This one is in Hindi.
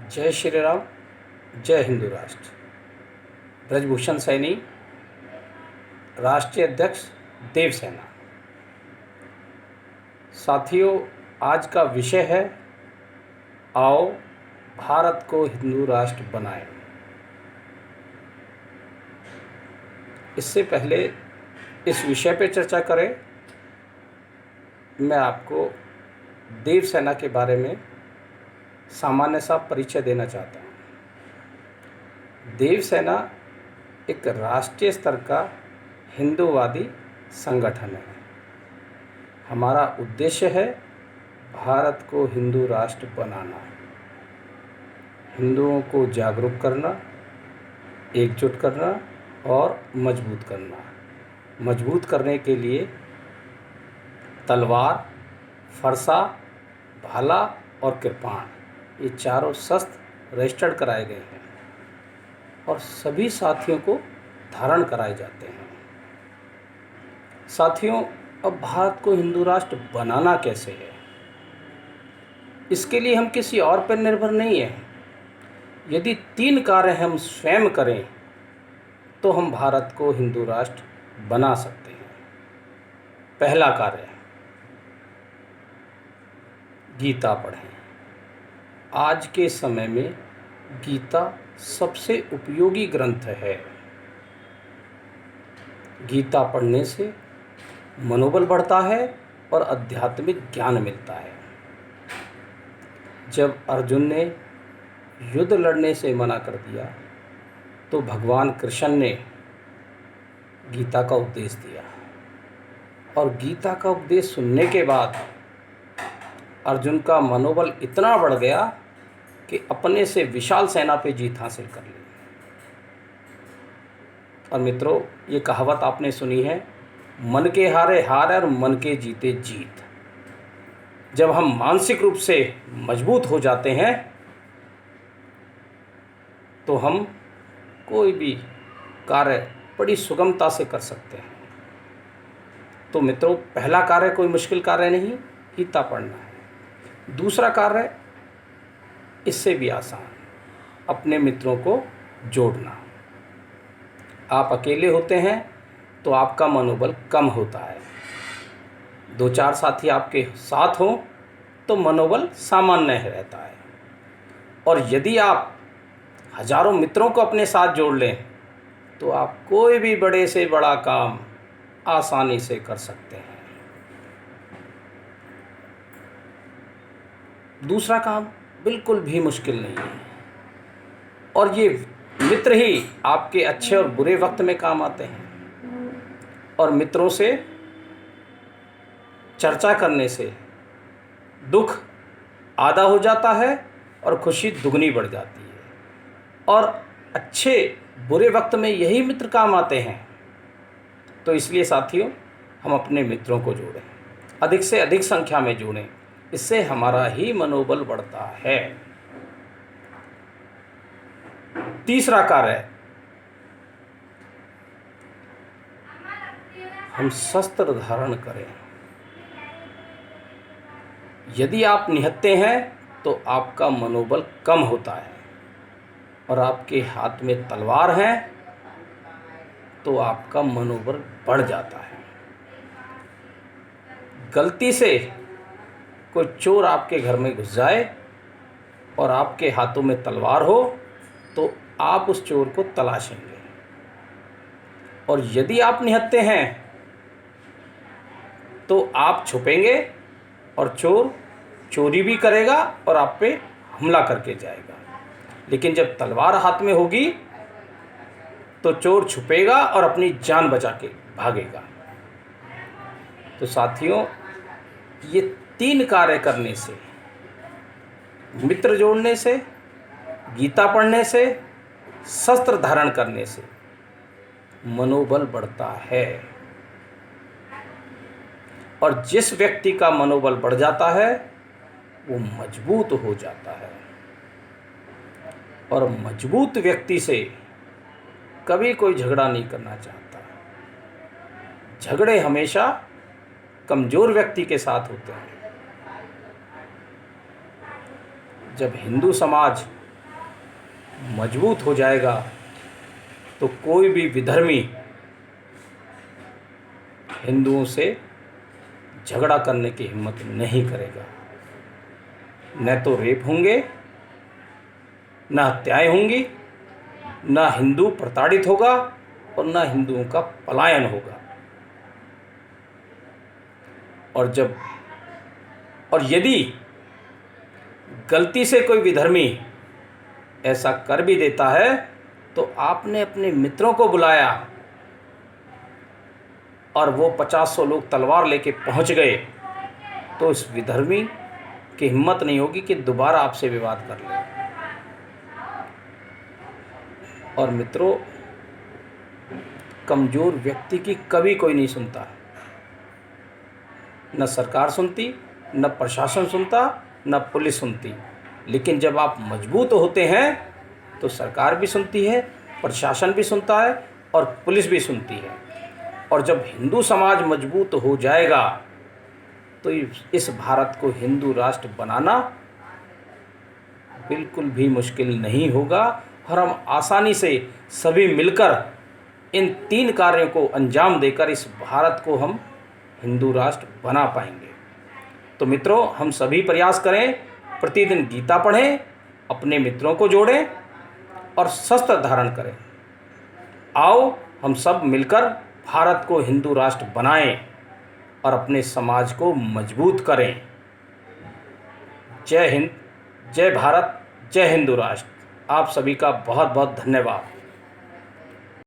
जय श्री राम। जय हिंदू राष्ट्र। ब्रजभूषण सैनी, राष्ट्रीय अध्यक्ष देवसेना। साथियों, आज का विषय है आओ भारत को हिंदू राष्ट्र बनाएं। इससे पहले इस विषय पर चर्चा करें, मैं आपको देवसेना के बारे में सामान्य सा परिचय देना चाहता हूँ। देवसेना एक राष्ट्रीय स्तर का हिंदूवादी संगठन है। हमारा उद्देश्य है भारत को हिंदू राष्ट्र बनाना, हिंदुओं को जागरूक करना, एकजुट करना और मजबूत करना। मजबूत करने के लिए तलवार, फरसा, भाला और कृपाण, ये चारों शस्त्र रजिस्टर्ड कराए गए हैं और सभी साथियों को धारण कराए जाते हैं। साथियों, अब भारत को हिंदू राष्ट्र बनाना कैसे है? इसके लिए हम किसी और पर निर्भर नहीं हैं। यदि 3 कार्य हम स्वयं करें तो हम भारत को हिंदू राष्ट्र बना सकते हैं। पहला कार्य, गीता पढ़ें। आज के समय में गीता सबसे उपयोगी ग्रंथ है। गीता पढ़ने से मनोबल बढ़ता है और आध्यात्मिक ज्ञान मिलता है। जब अर्जुन ने युद्ध लड़ने से मना कर दिया तो भगवान कृष्ण ने गीता का उपदेश दिया और गीता का उपदेश सुनने के बाद अर्जुन का मनोबल इतना बढ़ गया कि अपने से विशाल सेना पे जीत हासिल कर ली। और मित्रों, ये कहावत आपने सुनी है, मन के हारे हार और मन के जीते जीत। जब हम मानसिक रूप से मजबूत हो जाते हैं तो हम कोई भी कार्य बड़ी सुगमता से कर सकते हैं। तो मित्रों, पहला कार्य कोई मुश्किल कार्य नहीं, गीता पढ़ना है। दूसरा कार्य इससे भी आसान, अपने मित्रों को जोड़ना। आप अकेले होते हैं तो आपका मनोबल कम होता है। 2-4 साथी आपके साथ हों तो मनोबल सामान्य रहता है। और यदि आप हजारों मित्रों को अपने साथ जोड़ लें तो आप कोई भी बड़े से बड़ा काम आसानी से कर सकते हैं। दूसरा काम बिल्कुल भी मुश्किल नहीं है और ये मित्र ही आपके अच्छे और बुरे वक्त में काम आते हैं। और मित्रों से चर्चा करने से दुख आधा हो जाता है और खुशी दुगनी बढ़ जाती है। और अच्छे बुरे वक्त में यही मित्र काम आते हैं। तो इसलिए साथियों, हम अपने मित्रों को जोड़ें, अधिक से अधिक संख्या में जोड़ें। इससे हमारा ही मनोबल बढ़ता है। तीसरा कार्य, हम शस्त्र धारण करें। यदि आप निहत्थे हैं तो आपका मनोबल कम होता है और आपके हाथ में तलवार है तो आपका मनोबल बढ़ जाता है। गलती से कोई चोर आपके घर में घुस जाए और आपके हाथों में तलवार हो तो आप उस चोर को तलाशेंगे। और यदि आप निहत्थे हैं तो आप छुपेंगे और चोर चोरी भी करेगा और आप पे हमला करके जाएगा। लेकिन जब तलवार हाथ में होगी तो चोर छुपेगा और अपनी जान बचा के भागेगा। तो साथियों, ये 3 कार्य करने से, मित्र जोड़ने से, गीता पढ़ने से, शस्त्र धारण करने से मनोबल बढ़ता है। और जिस व्यक्ति का मनोबल बढ़ जाता है वो मजबूत हो जाता है। और मजबूत व्यक्ति से कभी कोई झगड़ा नहीं करना चाहता। झगड़े हमेशा कमज़ोर व्यक्ति के साथ होते हैं। जब हिंदू समाज मजबूत हो जाएगा तो कोई भी विधर्मी हिंदुओं से झगड़ा करने की हिम्मत नहीं करेगा। न तो रेप होंगे, न हत्याएं होंगी, न हिंदू प्रताड़ित होगा और न हिंदुओं का पलायन होगा। और यदि गलती से कोई विधर्मी ऐसा कर भी देता है तो आपने अपने मित्रों को बुलाया और वो 50-100 लोग तलवार लेके पहुंच गए तो इस विधर्मी की हिम्मत नहीं होगी कि दोबारा आपसे विवाद कर ले। और मित्रों, कमज़ोर व्यक्ति की कभी कोई नहीं सुनता, न सरकार सुनती, न प्रशासन सुनता, न पुलिस सुनती। लेकिन जब आप मजबूत होते हैं तो सरकार भी सुनती है, प्रशासन भी सुनता है और पुलिस भी सुनती है। और जब हिंदू समाज मजबूत हो जाएगा तो इस भारत को हिंदू राष्ट्र बनाना बिल्कुल भी मुश्किल नहीं होगा और हम आसानी से सभी मिलकर इन 3 कार्यों को अंजाम देकर इस भारत को हम हिंदू राष्ट्र बना पाएंगे। तो मित्रों, हम सभी प्रयास करें, प्रतिदिन गीता पढ़ें, अपने मित्रों को जोड़ें और शस्त्र धारण करें। आओ हम सब मिलकर भारत को हिंदू राष्ट्र बनाएं और अपने समाज को मजबूत करें। जय हिंद, जय भारत, जय हिंदू राष्ट्र। आप सभी का बहुत बहुत धन्यवाद।